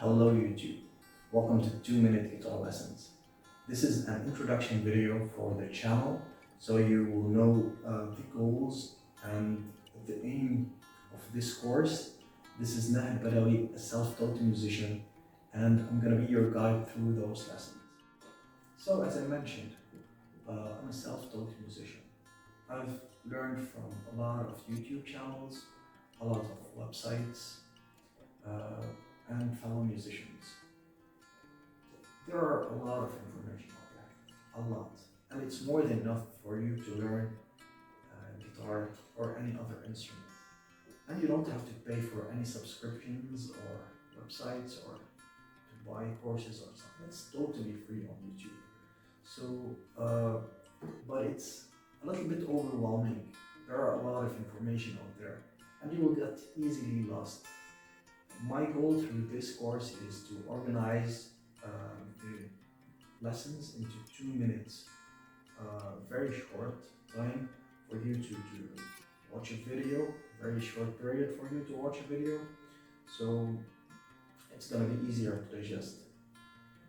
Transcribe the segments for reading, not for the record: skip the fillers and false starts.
Hello YouTube, welcome to 2-minute guitar lessons. This is an introduction video for the channel, so you will know the goals and the aim of this course. This is Nahedbadawi, a self-taught musician, and I'm going to be your guide through those lessons. So as I mentioned, I'm a self-taught musician. I've learned from a lot of YouTube channels, a lot of websites, and fellow musicians. There are a lot of information out there, a lot, and it's more than enough for you to learn guitar or any other instrument. And you don't have to pay for any subscriptions or websites or to buy courses or something. It's totally free on YouTube. So, but it's a little bit overwhelming. There are a lot of information out there, and you will get easily lost. My goal through this course is to organize the lessons into 2 minutes, very short time for you to watch a video, very short period for you to watch a video, so it's gonna be easier to digest.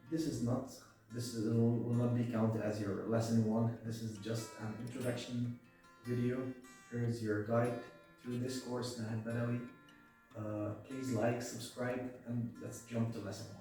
This will not be counted as your lesson 1. This is just an introduction video. Here's your guide through this course, Nahedbadawi. Please like, subscribe, and let's jump to lesson 1.